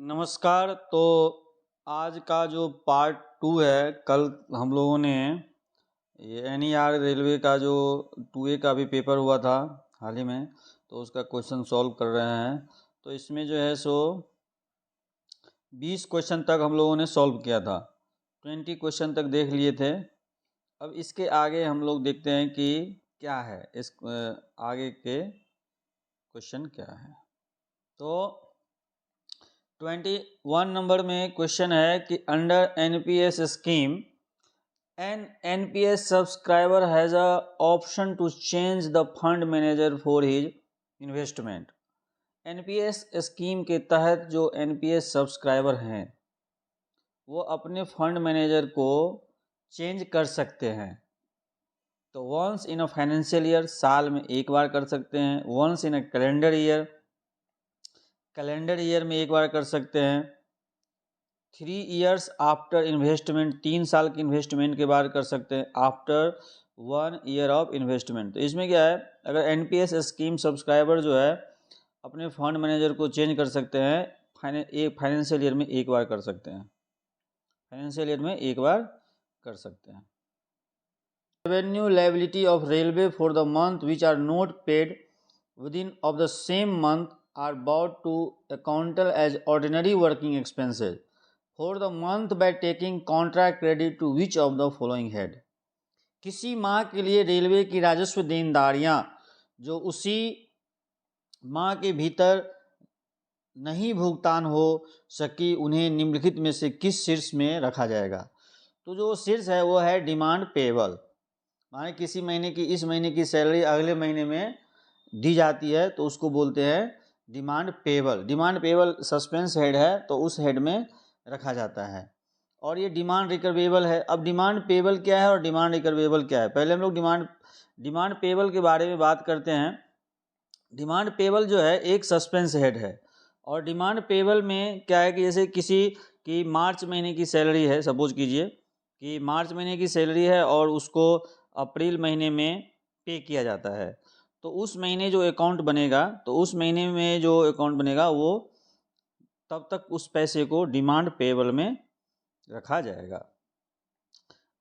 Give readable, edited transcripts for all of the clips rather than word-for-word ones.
नमस्कार। तो आज का जो पार्ट 2 है, कल हम लोगों ने ये NER रेलवे का जो 2A का भी पेपर हुआ था हाल ही में, तो उसका क्वेश्चन सॉल्व कर रहे हैं। तो इसमें जो है सो 20 क्वेश्चन तक हम लोगों ने सॉल्व किया था, 20 क्वेश्चन तक देख लिए थे। अब इसके आगे हम लोग देखते हैं कि क्या है, इस आगे के क्वेश्चन क्या है। तो 21 नंबर में क्वेश्चन है कि under NPS scheme an NPS subscriber has a option to change the fund manager for his investment। NPS scheme के तहत जो NPS सब्सक्राइबर हैं वो अपने फंड मैनेजर को चेंज कर सकते हैं। तो once in a financial year, साल में एक बार कर सकते हैं। Once in a calendar year, calendar year में एक बार कर सकते हैं। 3 ईयर्स आफ्टर इन्वेस्टमेंट, 3 साल की इन्वेस्टमेंट के बाद कर सकते हैं। After 1 year of investment. तो इसमें क्या है, अगर NPS स्कीम सब्सक्राइबर जो है अपने फंड मैनेजर को चेंज कर सकते हैं, फाइनेंशियल ईयर में एक बार कर सकते हैं। फाइनेंशियल ईयर में एक बार कर सकते हैं। Revenue liability of railway for the month which are not paid within of the same month are brought to accountant as ordinary working expenses for the month by taking contract credit to which of the following head। किसी माह के लिए railway की राजस्व देनदारियां जो उसी माह के भीतर नहीं भुगतान हो सकी, उन्हें निम्नलिखित में से किस शीर्ष में रखा जाएगा। तो जो शीर्ष है वो है डिमांड पेबल। माने किसी महीने की, इस महीने की सैलरी अगले महीने में दी जाती है तो उसको बोलते हैं demand payable. Demand payable suspense head है तो उस हेड में रखा जाता है। और ये डिमांड रिकवेबल है। अब डिमांड पेबल क्या है और डिमांड रिकवेबल क्या है, पहले हम लोग डिमांड पेबल के बारे में बात करते हैं। डिमांड पेबल जो है एक सस्पेंस हेड है। और डिमांड पेबल में क्या है कि जैसे किसी की मार्च महीने की सैलरी है, सपोज कीजिए कि मार्च महीने की सैलरी है और उसको अप्रैल महीने में पे किया जाता है, तो उस महीने जो अकाउंट बनेगा, तो उस महीने में जो अकाउंट बनेगा वो तब तक उस पैसे को डिमांड पेबल में रखा जाएगा।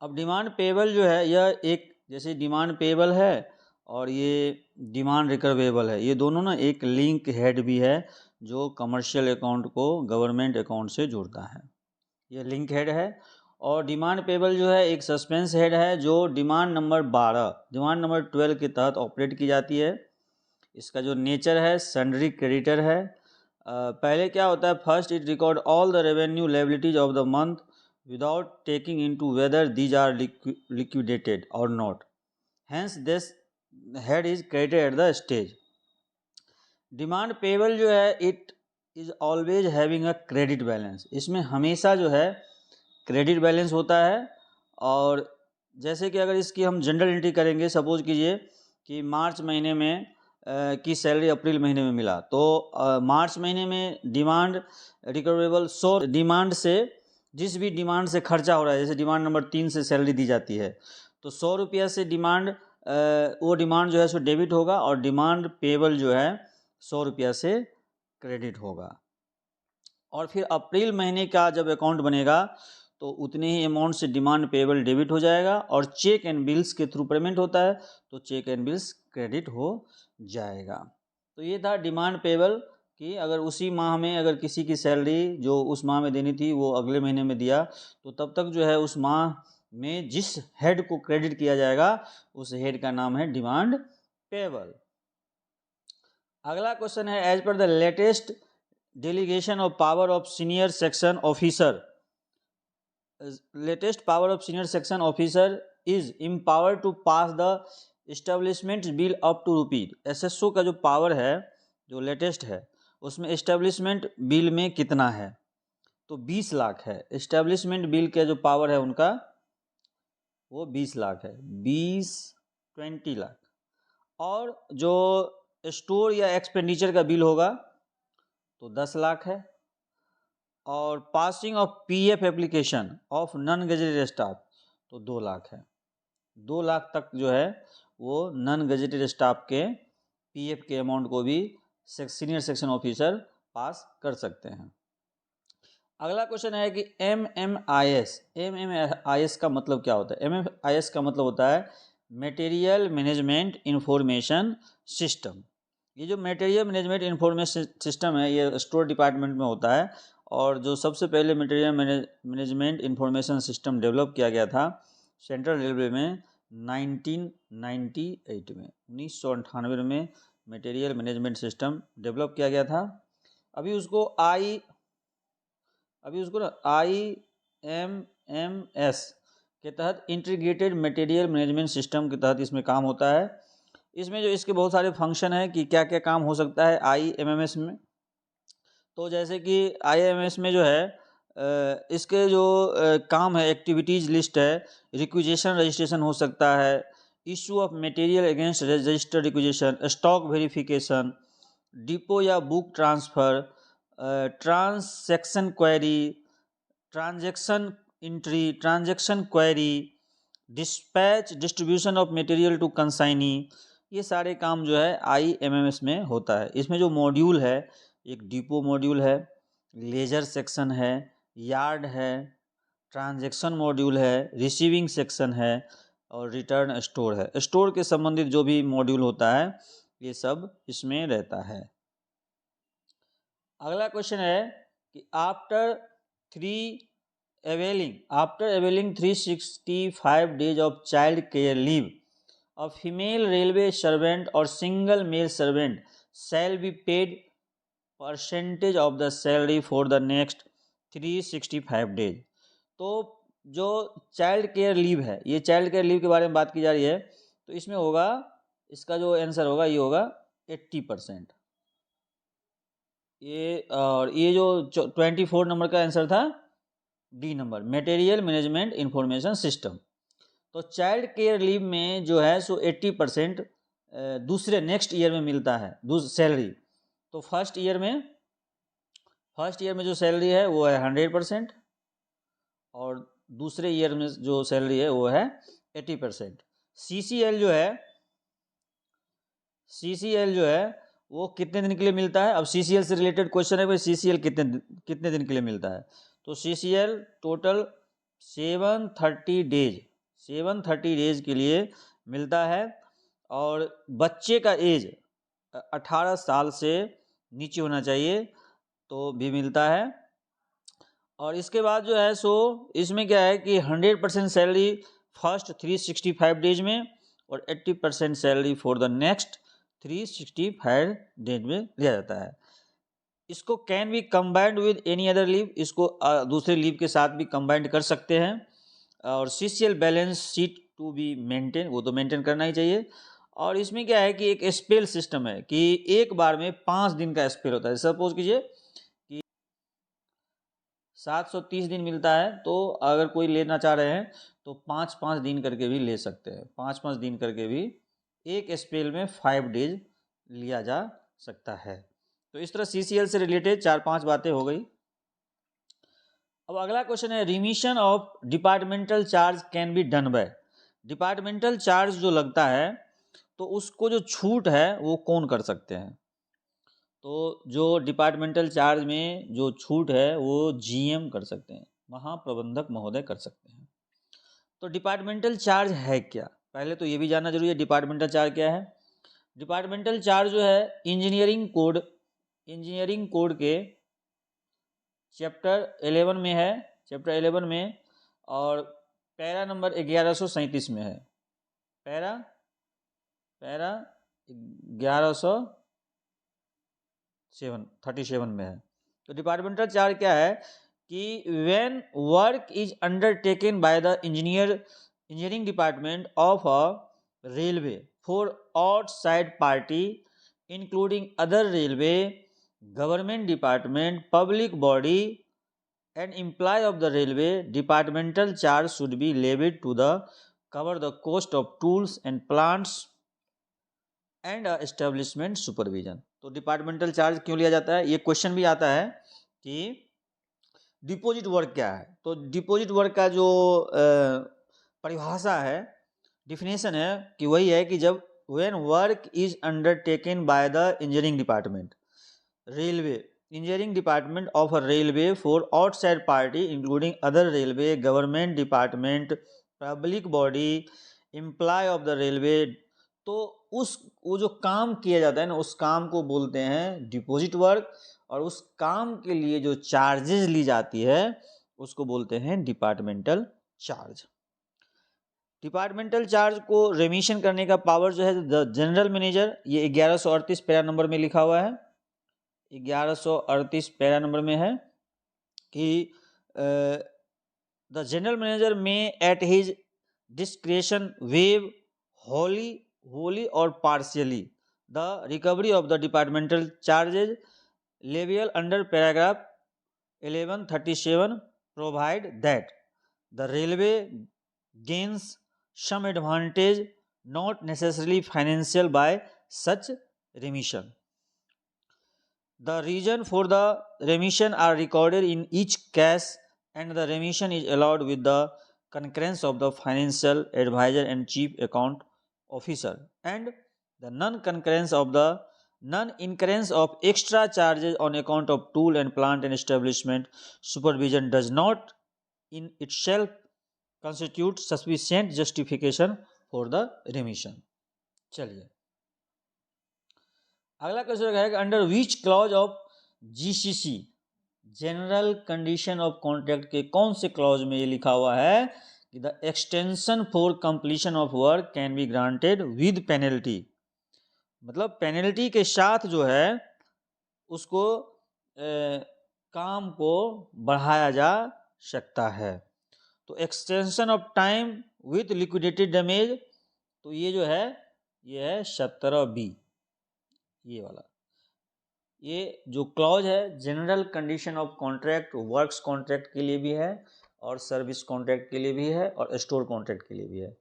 अब डिमांड पेबल जो है यह एक, जैसे डिमांड पेबल है और ये डिमांड रिकवेबल है, ये दोनों ना एक लिंक हेड भी है जो कमर्शियल अकाउंट को गवर्नमेंट अकाउंट से जोड़ता है। ये लिंक हेड है। और डिमांड पेबल जो है एक सस्पेंस हेड है जो डिमांड नंबर 12, डिमांड नंबर 12 के तहत ऑपरेट की जाती है। इसका जो नेचर है सन्ड्री क्रेडिटर है। पहले क्या होता है, first it record all the revenue liabilities of the month without taking into whether these are liquidated or not, hence this head is credited at the stage. Demand payable जो है it is always having a credit balance, इसमें हमेशा जो है credit balance होता है। और जैसे कि अगर इसकी हम जनरल एंट्री करेंगे, सपोज कीजिए कि मार्च महीने में की सैलरी अप्रैल महीने में मिला, तो मार्च महीने में डिमांड रिकवरेबल 100 डिमांड से, जिस भी डिमांड से खर्चा हो रहा है, जैसे डिमांड नंबर 3 से सैलरी दी जाती है तो 100 रुपया से डिमांड वो डिमांड जो है सो डेबिट होगा और डिमांड पेबल जो है 100 रुपया से क्रेडिट होगा। और फिर अप्रैल महीने का जब अकाउंट बनेगा तो उतने ही अमाउंट से डिमांड पेबल डेबिट हो जाएगा और चेक एंड बिल्स के थ्रू पेमेंट होता है तो चेक एंड बिल्स क्रेडिट हो जाएगा। तो ये था डिमांड पेबल कि अगर उसी माह में अगर किसी की सैलरी जो उस माह में देनी थी वो अगले महीने में दिया तो तब तक जो है उस माह में जिस हेड को क्रेडिट किया जाएगा उस हेड का नाम है डिमांड पेबल। अगला क्वेश्चन है, as per the latest delegation of power of senior section officer, latest power of senior section officer is empowered to pass the establishment bill up to rupees. SSO का जो power है जो latest है उसमें establishment bill में कितना है, तो 20 लाख है। एस्टेब्लिशमेंट बिल का जो पावर है उनका वो 20 लाख है, 20 लाख। और जो स्टोर या एक्सपेंडिचर का बिल होगा तो 10 लाख है। और passing of PF application of non gazetted staff तो 2 लाख है। 2 लाख तक जो है वो नॉन गजेटेड स्टाफ के PF के अमाउंट को भी सीनियर सेक्शन ऑफिसर पास कर सकते हैं। अगला क्वेश्चन है कि MMIS का मतलब क्या होता है। MMIS का मतलब होता है मटेरियल मैनेजमेंट इंफॉर्मेशन सिस्टम। ये जो मटेरियल मैनेजमेंट इंफॉर्मेशन सिस्टम है ये स्टोर डिपार्टमेंट में होता है, और जो सबसे पहले material management information system develop किया गया था सेंट्रल रेलवे में 1998 में, 1998 में मटेरियल मैनेजमेंट सिस्टम डेवलप किया गया था। अभी उसको ना IMMS के तहत इंटीग्रेटेड मटेरियल मैनेजमेंट सिस्टम के तहत इसमें काम होता है। इसमें जो इसके बहुत सारे फंक्शन हैं कि क्या क्या काम हो सकता है IMMS में। तो जैसे कि IMMS में जो है इसके जो काम है, एक्टिविटीज़ लिस्ट है, रिक्विजिशन रजिस्ट्रेशन हो सकता है, issue of material against registered requisition, stock verification, depot या book transfer, transaction query, transaction entry, transaction query, dispatch, distribution of material to consignee, ये सारे काम जो है IMMS में होता है। इसमें जो मॉड्यूल है, एक डिपो मॉड्यूल है, लेजर सेक्शन है, यार्ड है, ट्रांजैक्शन मॉड्यूल है, रिसीविंग सेक्शन है और रिटर्न स्टोर है। स्टोर के संबंधित जो भी मॉड्यूल होता है ये सब इसमें रहता है। अगला क्वेश्चन है कि after availing 365 days of child care leave, a female railway servant or single male servant shall be paid percentage of the salary for the next 365 days। तो जो चाइल्ड केयर लीव है, ये चाइल्ड केयर लीव के बारे में बात की जा रही है, तो इसमें होगा, इसका जो आंसर होगा ये होगा 80%। ये और ये जो 24 नंबर का आंसर था D number, material management information system. तो चाइल्ड केयर लीव में जो है सो 80% दूसरे नेक्स्ट ईयर में मिलता है सैलरी। तो फर्स्ट ईयर में जो सैलरी है वो है 100%, और दूसरे ईयर में जो सैलरी है वो है 80%। CCL जो है वो कितने दिन के लिए मिलता है। अब CCL से रिलेटेड क्वेश्चन है भाई, CCL कितने दिन के लिए मिलता है। तो CCL टोटल 730 डेज के लिए मिलता है, और बच्चे का एज 18 साल से नीचे होना चाहिए तो भी मिलता है। और इसके बाद जो है सो इसमें क्या है कि 100% सैलरी फर्स्ट 365 डेज में और 80% salary for the next 365 days में लिया जाता है। इसको can be combined with any other leave, इसको दूसरे लीव के साथ भी कंबाइंड कर सकते हैं। और CCL balance sheet to be maintain, वो तो मेंटेन करना ही चाहिए। और इसमें क्या है कि एक स्पेल सिस्टम है कि एक बार में 5 दिन का स्पेल होता है। सपोज कीजिए कि 730 दिन मिलता है, तो अगर कोई लेना चाह रहे हैं तो 5-5 दिन करके भी ले सकते हैं। 5-5 दिन करके भी एक स्पेल में 5 डेज लिया जा सकता है। तो इस तरह CCL से रिलेटेड 4-5 बातें हो गई। अब अगला क्वेश्चन है remission of departmental charge can be done by. Departmental charge जो लगता है तो उसको जो छूट है वो कौन कर सकते हैं। तो जो डिपार्टमेंटल चार्ज में जो छूट है वो GM कर सकते हैं, महाप्रबंधक महोदय कर सकते हैं। तो डिपार्टमेंटल चार्ज है क्या, पहले तो ये भी जानना जरूरी है डिपार्टमेंटल चार्ज क्या है। डिपार्टमेंटल चार्ज जो है इंजीनियरिंग कोड के चैप्टर 11 में है, चैप्टर 11 में, और पैरा नंबर 1137 में है। पैरा 1137 में है। तो डिपार्टमेंटल चार्ज क्या है कि when work is undertaken by the engineering department of a railway for outside party including other railway, government department, public body and employee of the railway, departmental charge should be levied to cover the cost of tools and plants and establishment supervision। तो departmental charge क्यों लिया जाता है, ये question भी आता है कि डिपॉजिट वर्क क्या है। तो डिपॉजिट वर्क का जो परिभाषा है, डिफिनेशन है कि वही है कि जब when work is undertaken by the engineering department railway engineering department of a railway for outside party including other railway, government department, public body, employee of the railway। तो वो जो काम किया जाता है ना, उस काम को बोलते हैं डिपॉजिट वर्क, और उस काम के लिए जो चार्जेस ली जाती है उसको बोलते हैं डिपार्टमेंटल चार्ज। डिपार्टमेंटल चार्ज को रेमिशन करने का पावर जो है द जनरल मैनेजर, ये 1138 पैरा नंबर में लिखा हुआ है, 1138 पैरा नंबर में है कि the general manager may at his discretion waive wholly or partially the recovery of the departmental charges लेवियल under paragraph 1137 provide that the railway gains some advantage not necessarily financial by such remission. The reason for the remission are recorded in each case and the remission is allowed with the concurrence of the financial advisor and chief account officer, and the non-incurrence of extra charges on account of tool and plant and establishment supervision does not in itself constitute sufficient justification for the remission। चलिए अगला question है कि under which clause of GCC general condition of contract के कौन से clause में ये लिखा हुआ है कि the extension for completion of work can be granted with penalty, मतलब पेनल्टी के साथ जो है उसको काम को बढ़ाया जा सकता है। तो extension of time with liquidated damage, तो ये जो है ये है 17B, ये वाला, ये जो क्लॉज है general condition of contract works contract के लिए भी है और सर्विस कॉन्ट्रैक्ट के लिए भी है और स्टोर कॉन्ट्रैक्ट के लिए भी है।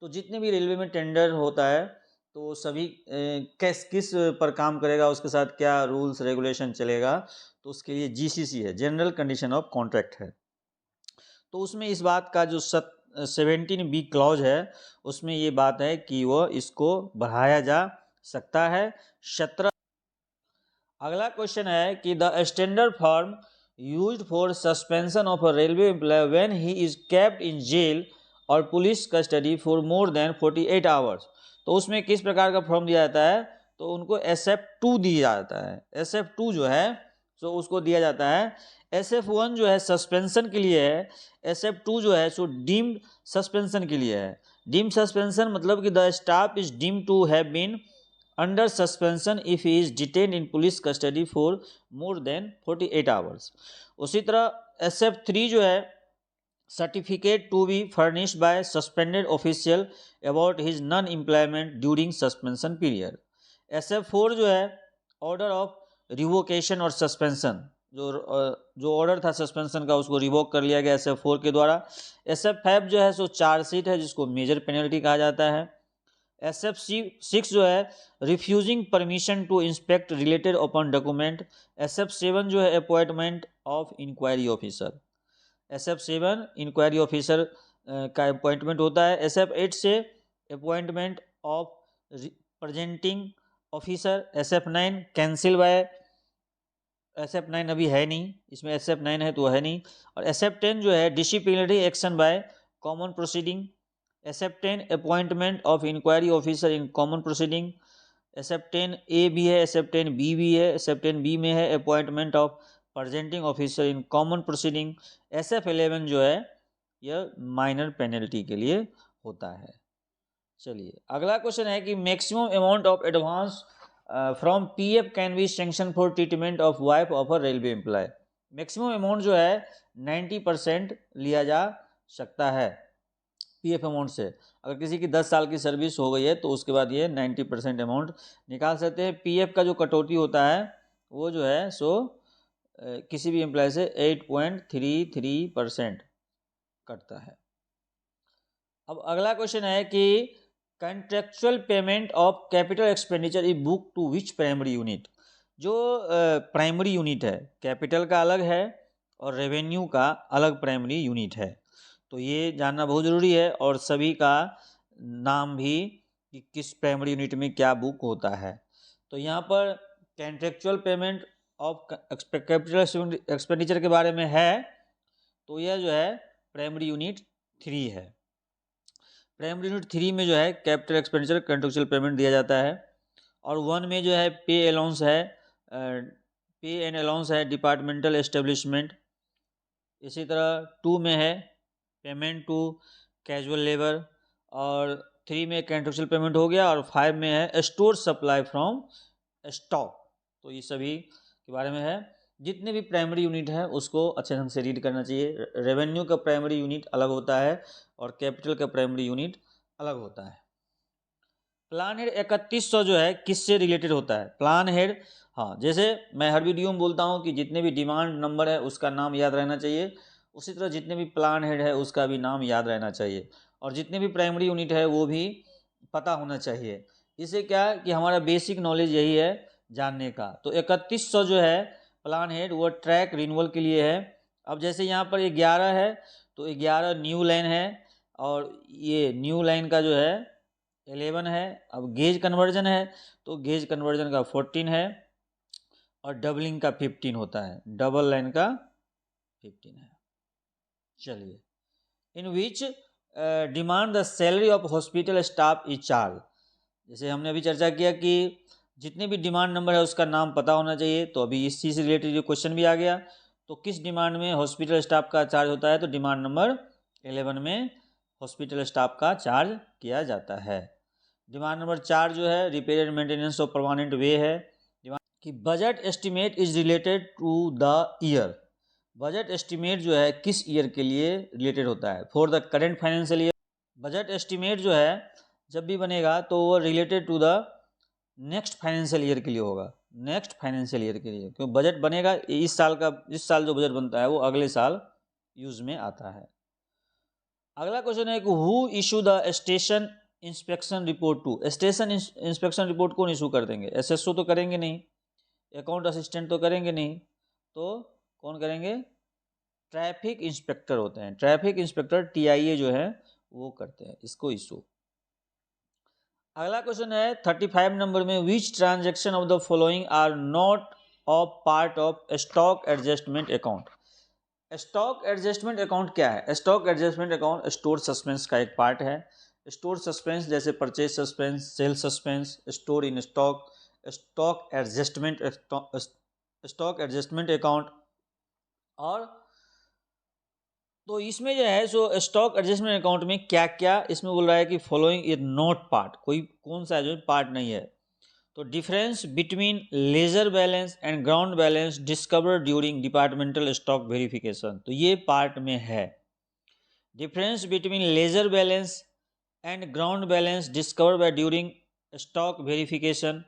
तो जितने भी रेलवे में टेंडर होता है तो सभी किस पर काम करेगा, उसके साथ क्या रूल्स रेगुलेशन चलेगा, तो उसके लिए जीसीसी है, जनरल कंडीशन ऑफ कॉन्ट्रैक्ट है। तो उसमें इस बात का जो 17B क्लॉज है उसमें ये बात है कि वो इसको बढ़ाया जा सकता है 17। अगला क्वेश्चन है कि the standard form used for suspension of a railway employee when he is kept in jail or police custody for more than 48 hours, तो उसमें किस प्रकार का फॉर्म दिया जाता है, तो उनको SF2 दिया जाता है। SF2 जो है तो उसको दिया जाता है। SF1 जो है सस्पेंशन के लिए है, SF2 जो है सो डीम्ड सस्पेंशन के लिए है। डीम्ड सस्पेंशन मतलब कि the staff is deemed to have been under suspension if he is detained in police custody for more than 48 hours. उसी तरह SF3 जो है certificate to be furnished by suspended official about his non employment during suspension period. SF4 जो है order of revocation और suspension, जो order था suspension का उसको रिवोक कर लिया गया SF4 के द्वारा। SF5 जो है सो चार्जशीट है जिसको मेजर पेनल्टी कहा जाता है। SF6 जो है refusing permission to inspect related open document. SF7 जो है appointment of inquiry officer, SF7 inquiry officer का अपॉइंटमेंट होता है। SF8 से appointment of presenting officer. SF9 cancel by, SF9 अभी है नहीं, इसमें SF9 है तो है नहीं। और SF10 जो है disciplinary action by common proceeding. SF10 appointment of inquiry officer in common proceeding. SF10A भी है, SF10B भी है। SF10B में है appointment of presenting officer in common proceeding. SF11 जो है यह माइनर पेनल्टी के लिए होता है। चलिए अगला क्वेश्चन है कि maximum amount of advance from PF can be sanction for treatment of wife of a railway employ. Maximum amount जो है 90% लिया जा सकता है PF अमाउंट से। अगर किसी की 10 साल की सर्विस हो गई है तो उसके बाद ये 90% अमाउंट निकाल सकते हैं। PF का जो कटौती होता है वो जो है सो किसी भी एम्प्लॉय से 8.33% कटता है। अब अगला क्वेश्चन है कि contractual payment of capital expenditure is book to which primary unit. जो प्राइमरी यूनिट है, कैपिटल का अलग है और रेवेन्यू का अलग प्राइमरी यूनिट है, तो ये जानना बहुत ज़रूरी है। और सभी का नाम भी कि किस प्राइमरी यूनिट में क्या बुक होता है। तो यहाँ पर contractual payment of capital expenditure के बारे में है, तो यह जो है प्राइमरी यूनिट 3 है। प्राइमरी यूनिट 3 में जो है कैपिटल एक्सपेंडिचर कंट्रेक्चुअल पेमेंट दिया जाता है, और 1 में जो है पे अलाउंस है, पे एंड अलाउंस है डिपार्टमेंटल एस्टेब्लिशमेंट। इसी तरह 2 में है पेमेंट टू कैजुअल लेबर, और 3 में कंट्रेक्चुअल पेमेंट हो गया, और 5 में है स्टोर सप्लाई फ्रॉम स्टॉक। तो ये सभी के बारे में है। जितने भी प्राइमरी यूनिट है उसको अच्छे ढंग से रीड करना चाहिए। रेवेन्यू का प्राइमरी यूनिट अलग होता है और कैपिटल का प्राइमरी यूनिट अलग होता है। प्लान हेड 3100 जो है किससे रिलेटेड होता है? प्लान हेड, हाँ, जैसे मैं हर वीडियो में बोलता हूँ कि जितने भी डिमांड नंबर है उसका नाम याद रहना चाहिए, उसी तरह जितने भी प्लान हेड है उसका भी नाम याद रहना चाहिए, और जितने भी प्राइमरी यूनिट है वो भी पता होना चाहिए। इससे क्या है कि हमारा बेसिक नॉलेज यही है जानने का। तो 3100 जो है प्लान हेड वो ट्रैक रिन्यूअल के लिए है। अब जैसे यहाँ पर 11 है तो 11 न्यू लाइन है, और ये न्यू लाइन का जो है 11 है। अब गेज कन्वर्जन है तो गेज कन्वर्जन का 14 है, और डबलिंग का 15 होता है, डबल लाइन का 15 है। चलिए, in which demand the salary of hospital staff is charge. जैसे हमने अभी चर्चा किया कि जितने भी डिमांड नंबर है उसका नाम पता होना चाहिए, तो अभी इस चीज़ से रिलेटेड जो क्वेश्चन भी आ गया। तो किस डिमांड में हॉस्पिटल स्टाफ का चार्ज होता है? तो डिमांड नंबर 11 में हॉस्पिटल स्टाफ का चार्ज किया जाता है। डिमांड नंबर 4 जो है repair and maintenance of permanent way है। कि budget estimate is related to the year. Budget estimate जो है किस ईयर के लिए रिलेटेड होता है? For the current financial year. Budget estimate जो है जब भी बनेगा तो वो related to the next financial year के लिए होगा, नेक्स्ट फाइनेंशियल ईयर के लिए, क्योंकि बजट बनेगा इस साल का, इस साल जो बजट बनता है वो अगले साल यूज में आता है। अगला क्वेश्चन है कि who issue the station inspection report to. Station inspection report कौन इशू कर देंगे? एसएसओ तो करेंगे नहीं, अकाउंट असिस्टेंट तो करेंगे नहीं, तो कौन करेंगे? ट्रैफिक इंस्पेक्टर होते हैं, ट्रैफिक इंस्पेक्टर टीआईए जो है वो करते हैं इसको इशू। अगला क्वेश्चन है 35 नंबर में, which transaction of the following are not of part of stock adjustment account. Stock adjustment account क्या है? Stock adjustment account store suspense का एक पार्ट है। स्टोर सस्पेंस जैसे purchase suspense, sale suspense, store in stock, stock adjustment account. और तो इसमें जो है सो स्टॉक एडजस्टमेंट अकाउंट में क्या क्या इसमें बोल रहा है कि फॉलोइंग इज नॉट पार्ट, कोई कौन सा जो पार्ट नहीं है। तो difference between ledger balance and ground balance discover during departmental stock verification, तो ये पार्ट में है। Difference between ledger balance and ground balance discover by during stock verification,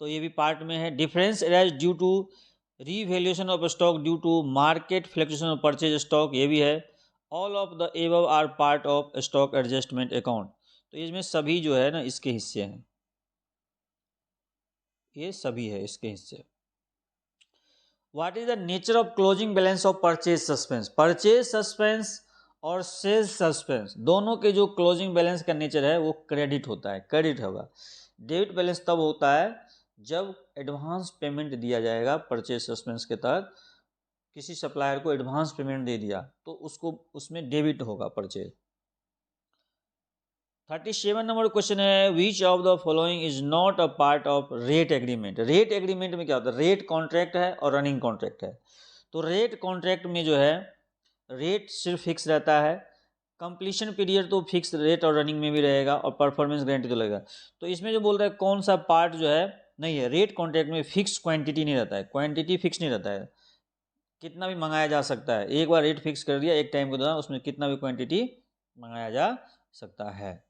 तो ये भी पार्ट में है। Difference arise due to revaluation of stock due to market fluctuation of purchase stock, ये भी है। All of the above are part of stock adjustment account, तो इसमें सभी जो है ना इसके हिस्से हैं, ये सभी है इसके हिस्से। What is the nature of closing balance of purchase suspense. Purchase suspense और सेल्स सस्पेंस दोनों के जो क्लोजिंग बैलेंस का नेचर है वो क्रेडिट होता है, क्रेडिट होगा। डेबिट बैलेंस तब होता है जब एडवांस पेमेंट दिया जाएगा परचेज सस्पेंस के तहत, किसी सप्लायर को एडवांस पेमेंट दे दिया तो उसको उसमें डेबिट होगा परचेज। 37 नंबर क्वेश्चन है, which of the following is not a part of rate agreement. Rate agreement में क्या होता है? रेट कॉन्ट्रैक्ट है और रनिंग कॉन्ट्रैक्ट है। तो रेट कॉन्ट्रैक्ट में जो है रेट सिर्फ फिक्स रहता है, कंप्लीशन पीरियड तो फिक्स रेट और रनिंग में भी रहेगा, और परफॉर्मेंस गारंटी तो लगेगा। तो इसमें जो बोल रहा है कौन सा पार्ट जो है नहीं है, रेट कॉन्ट्रैक्ट में फिक्स क्वांटिटी नहीं रहता है, क्वांटिटी फिक्स नहीं रहता है, कितना भी मंगाया जा सकता है। एक बार रेट फिक्स कर दिया एक टाइम के दौरान, उसमें कितना भी क्वांटिटी मंगाया जा सकता है।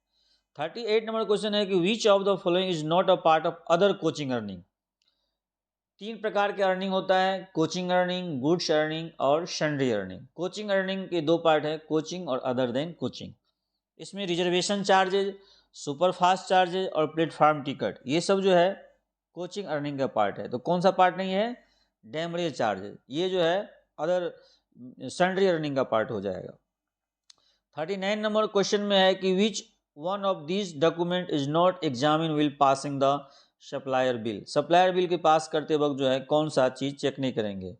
38 नंबर क्वेश्चन है कि which of the following is not a part of other coaching earning. 3 प्रकार के अर्निंग होता है, कोचिंग अर्निंग, गुड्स अर्निंग और सन्ड्री अर्निंग। कोचिंग अर्निंग के 2 पार्ट है, कोचिंग और अदर देन कोचिंग। इसमें रिजर्वेशन चार्जेज, सुपरफास्ट चार्जेज और प्लेटफॉर्म टिकट, ये सब जो है कोचिंग अर्निंग का पार्ट है। तो कौन सा पार्ट नहीं है? डैमरेज चार्जेज, ये जो है अदर सन्ड्री अर्निंग का पार्ट हो जाएगा। 39 नंबर क्वेश्चन में है कि which one of this document is not examine will passing the supplier bill. Supplier bill के पास करते वक्त जो है कौन सा चीज़ चेक नहीं करेंगे?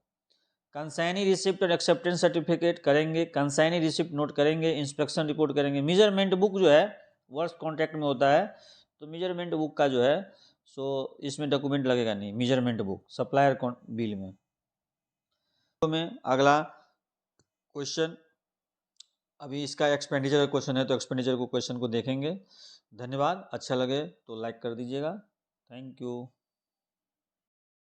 कंसाइनी रिसिप्ट और एक्सेप्टेंस सर्टिफिकेट करेंगे, कंसाइनी रिसिप्ट नोट करेंगे, इंस्पेक्शन रिपोर्ट करेंगे। मेजरमेंट बुक जो है वर्क्स कॉन्ट्रैक्ट में होता है, तो मेजरमेंट बुक का जो है सो इसमें डॉक्यूमेंट लगेगा नहीं, मेजरमेंट बुक सप्लायर बिल में। तो में अगला क्वेश्चन, अभी इसका एक्सपेंडिचर का क्वेश्चन है, तो एक्सपेंडिचर को क्वेश्चन को देखेंगे। धन्यवाद, अच्छा लगे तो लाइक कर दीजिएगा। Thank you.